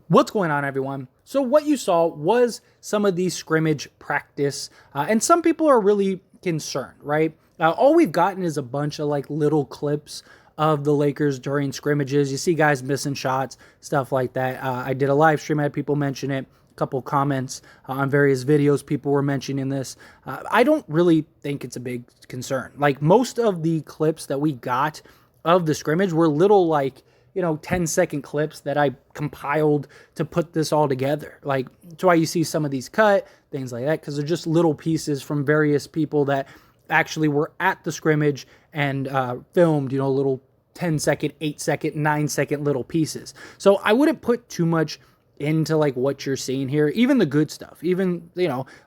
What's going on, everyone? So what you saw was some of the scrimmage practice, and some people are really concerned, right? All we've gotten is a bunch of like little clips of the Lakers during scrimmages. You see guys missing shots, stuff like that. I did a live stream, I had people mention it. A couple comments on various videos, people were mentioning this. I don't really think it's a big concern. Like most of the clips that we got of the scrimmage were little like, 10-second clips that I compiled to put this all together. Like, that's why you see some of these cut, things like that, because they're just little pieces from various people that actually were at the scrimmage and filmed, little 10-second, 8-second, 9-second little pieces. So I wouldn't put too much into like what you're seeing here, even the good stuff, even,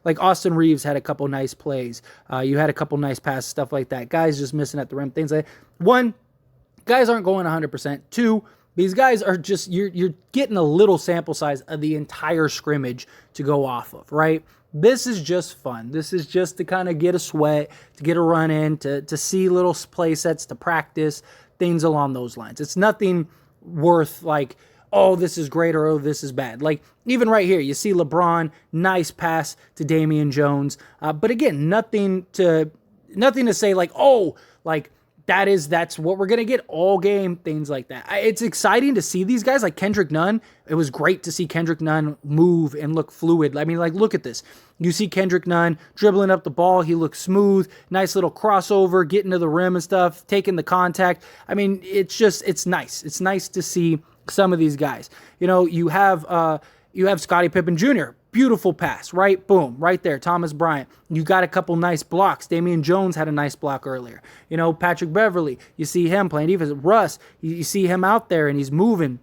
like Austin Reeves had a couple nice plays. You had a couple nice passes, stuff like that. Guys just missing at the rim, things like that. One, guys aren't going 100%. Two, these guys are just, you're getting a little sample size of the entire scrimmage to go off of, right? This is just fun. This is just to kind of get a sweat, to get a run in, to see little play sets, to practice, things along those lines. It's nothing worth like, oh, this is great or oh, this is bad. Like even right here, you see LeBron, nice pass to Damian Jones. But again, nothing to say like, oh, like, that's what we're going to get all game, things like that. It's exciting to see these guys like Kendrick Nunn. It was great to see Kendrick Nunn move and look fluid. I mean, like, look at this. You see Kendrick Nunn dribbling up the ball. He looks smooth, nice little crossover, getting to the rim and stuff, taking the contact. I mean, it's nice. It's nice to see some of these guys. You have Scottie Pippen Jr., beautiful pass, right? Boom, right there. Thomas Bryant. You got a couple nice blocks. Damian Jones had a nice block earlier. Patrick Beverly, you see him playing defense. Russ, you see him out there and he's moving.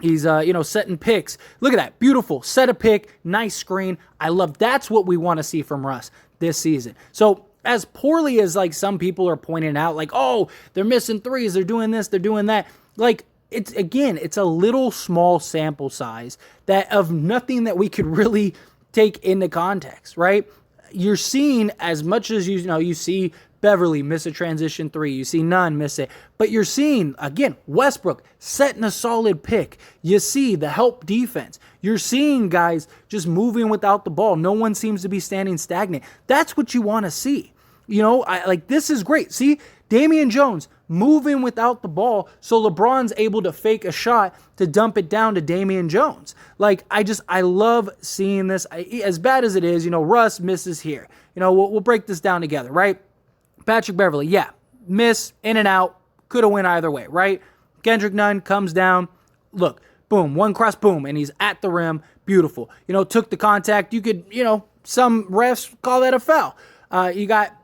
He's, setting picks. Look at that. Beautiful. Set a pick. Nice screen. I love that's what we want to see from Russ this season. So as poorly as like some people are pointing out, like, oh, they're missing threes. They're doing this. They're doing that. Like, it's a little small sample size that of nothing that we could really take into context, right? You're seeing as much as you see Beverly miss a transition three, you see Nunn miss it, but you're seeing again Westbrook setting a solid pick. You see the help defense. You're seeing guys just moving without the ball. No one seems to be standing stagnant. That's what you want to see. This is great. See, Damian Jones moving without the ball, so LeBron's able to fake a shot to dump it down to Damian Jones. Like, I love seeing this. As bad as it is, Russ misses here. We'll break this down together, right? Patrick Beverly, yeah, miss, in and out, could have went either way, right? Kendrick Nunn comes down, look, boom, one cross, boom, and he's at the rim, beautiful. Took the contact. You could, some refs call that a foul. You got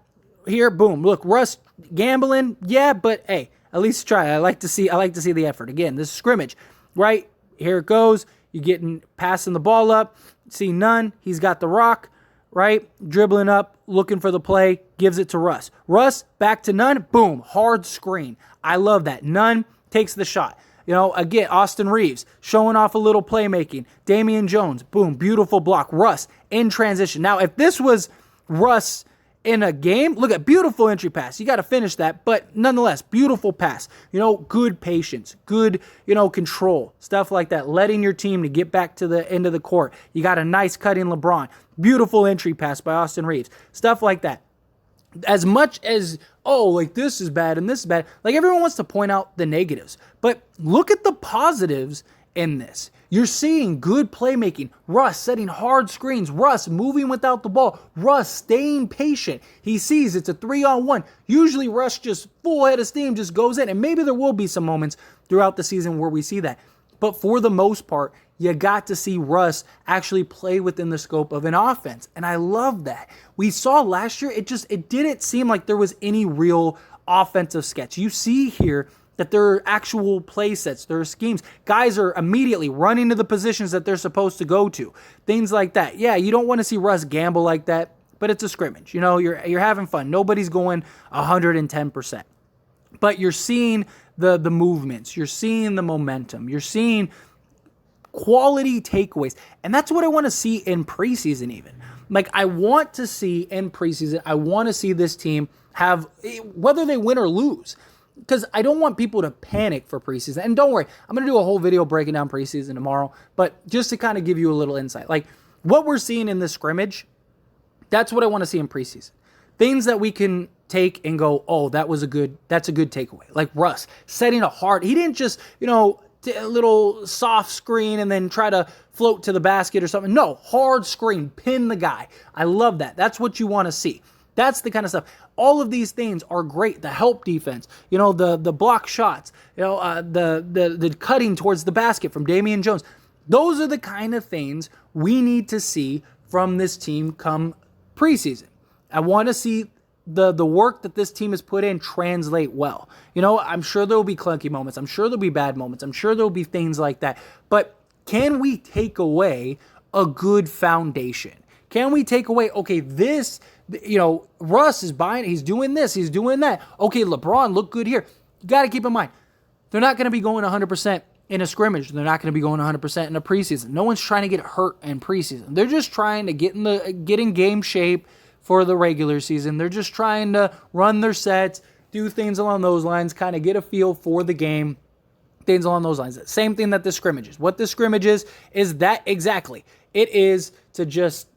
here, boom, look, Russ gambling, yeah, but hey, at least try. I like to see the effort. Again, this is scrimmage, right? Here it goes. You're getting passing the ball up. See Nunn, he's got the rock, right? Dribbling up, looking for the play, gives it to Russ. Russ back to Nunn, boom, hard screen. I love that. Nunn takes the shot. Again, Austin Reeves showing off a little playmaking. Damian Jones, boom, beautiful block. Russ in transition. Now, if this was Russ in a game, look at beautiful entry pass. You got to finish that, but nonetheless, beautiful pass. Good patience, good, control, stuff like that. Letting your team to get back to the end of the court. You got a nice cutting LeBron. Beautiful entry pass by Austin Reeves. Stuff like that. As much as, oh, like this is bad and this is bad, like everyone wants to point out the negatives, but look at the positives in this. You're seeing good playmaking. Russ setting hard screens. Russ moving without the ball. Russ staying patient. He sees it's a 3-on-1. Usually Russ just full head of steam just goes in. And maybe there will be some moments throughout the season where we see that. But for the most part, you got to see Russ actually play within the scope of an offense. And I love that. We saw last year, it didn't seem like there was any real offensive sketch. You see here that there are actual play sets, there are schemes. Guys are immediately running to the positions that they're supposed to go to. Things like that. Yeah, you don't want to see Russ gamble like that, but it's a scrimmage. You're having fun. Nobody's going 110%. But you're seeing the movements. You're seeing the momentum. You're seeing quality takeaways. And that's what I want to see in preseason even. Like, I want to see in preseason, I want to see this team have, whether they win or lose, because I don't want people to panic for preseason. And don't worry, I'm going to do a whole video breaking down preseason tomorrow, but just to kind of give you a little insight, like what we're seeing in this scrimmage, that's what I want to see in preseason. Things that we can take and go, oh, that's a good takeaway. Like Russ setting a hard, he didn't just, a little soft screen and then try to float to the basket or something. No, hard screen, pin the guy. I love that. That's what you want to see. That's the kind of stuff. All of these things are great. The help defense, the block shots, the cutting towards the basket from Damian Jones. Those are the kind of things we need to see from this team come preseason. I want to see the work that this team has put in translate well. I'm sure there will be clunky moments. I'm sure there'll be bad moments. I'm sure there'll be things like that. But can we take away a good foundation? Can we take away, okay, this, Russ is buying, he's doing this, he's doing that. Okay, LeBron looked good here. You got to keep in mind, they're not going to be going 100% in a scrimmage. They're not going to be going 100% in a preseason. No one's trying to get hurt in preseason. They're just trying to get in game shape for the regular season. They're just trying to run their sets, do things along those lines, kind of get a feel for the game, things along those lines. Same thing that this scrimmage is. What this scrimmage is that exactly. It is to just,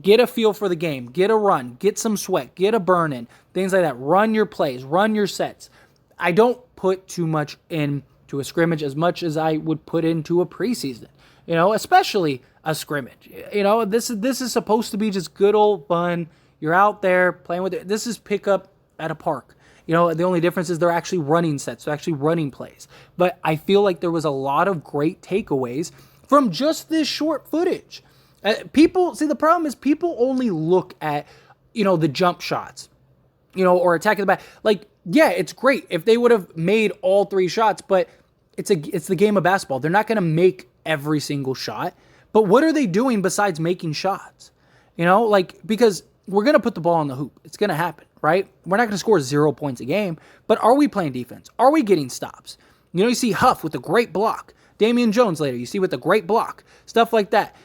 get a feel for the game, get a run, get some sweat, get a burn in, things like that. Run your plays, run your sets. I don't put too much into a scrimmage as much as I would put into a preseason, especially a scrimmage. This is supposed to be just good old fun. You're out there playing with it. This is pickup at a park. The only difference is they're actually running sets, they're actually running plays. But I feel like there was a lot of great takeaways from just this short footage. The problem is people only look at, the jump shots, or attacking the back. Like, yeah, it's great if they would have made all 3 shots, but it's the game of basketball. They're not going to make every single shot. But what are they doing besides making shots? Because we're going to put the ball in the hoop. It's going to happen, right? We're not going to score 0 points a game, but are we playing defense? Are we getting stops? You see Huff with a great block. Damian Jones later, you see with a great block. Stuff like that.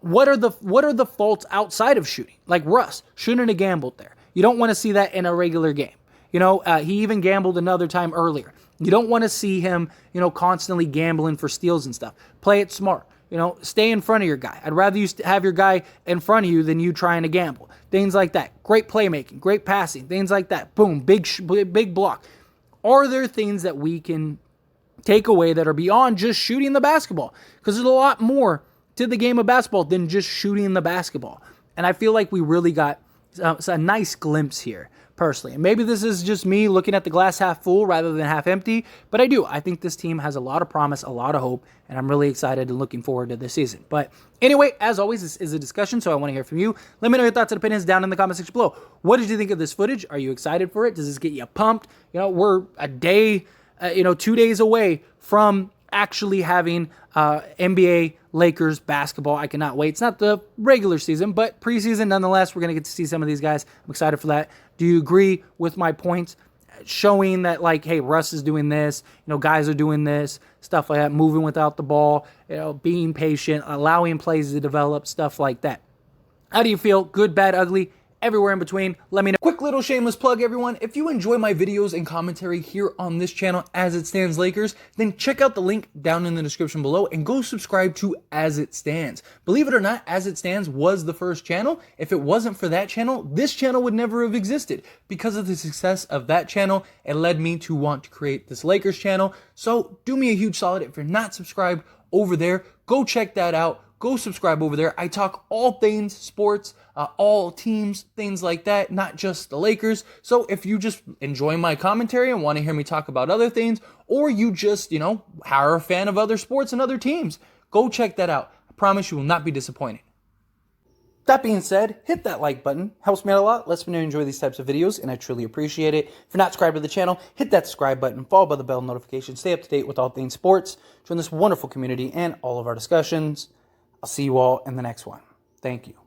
What are the faults outside of shooting? Like Russ shouldn't have gambled there. You don't want to see that in a regular game. He even gambled another time earlier. You don't want to see him, constantly gambling for steals and stuff. Play it smart. Stay in front of your guy. I'd rather you have your guy in front of you than you trying to gamble. Things like that. Great playmaking, great passing, things like that. Boom, big block. Are there things that we can take away that are beyond just shooting the basketball? Because there's a lot more to the game of basketball than just shooting the basketball. And I feel like we really got a nice glimpse here, personally. And maybe this is just me looking at the glass half full rather than half empty, but I think this team has a lot of promise, a lot of hope, and I'm really excited and looking forward to this season. But anyway, as always, this is a discussion, so I want to hear from you. Let me know your thoughts and opinions down in the comment section below. What did you think of this footage? Are you excited for it? Does this get you pumped? We're a day, 2 days away from actually having NBA Lakers basketball. I cannot wait. It's not the regular season, but preseason nonetheless. We're going to get to see some of these guys. I'm excited for that. Do you agree with my points? Showing that, hey, Russ is doing this, guys are doing this, stuff like that, moving without the ball, being patient, allowing plays to develop, stuff like that. How do you feel? Good, bad, ugly? Everywhere in between, let me know. Quick little shameless plug, everyone. If you enjoy my videos and commentary here on this channel, As It Stands Lakers, then check out the link down in the description below and go subscribe to As It Stands. Believe it or not, As It Stands was the first channel. If it wasn't for that channel, this channel would never have existed. Because of the success of that channel, it led me to want to create this Lakers channel. So do me a huge solid. If you're not subscribed over there, go check that out. Go subscribe over there. I talk all things sports, all teams, things like that, not just the Lakers. So if you just enjoy my commentary and want to hear me talk about other things, or you just, are a fan of other sports and other teams, go check that out. I promise you will not be disappointed. That being said, hit that like button. Helps me out a lot. Lets me know you enjoy these types of videos, and I truly appreciate it. If you're not subscribed to the channel, hit that subscribe button, followed by the bell notification. Stay up to date with all things sports. Join this wonderful community and all of our discussions. I'll see you all in the next one. Thank you.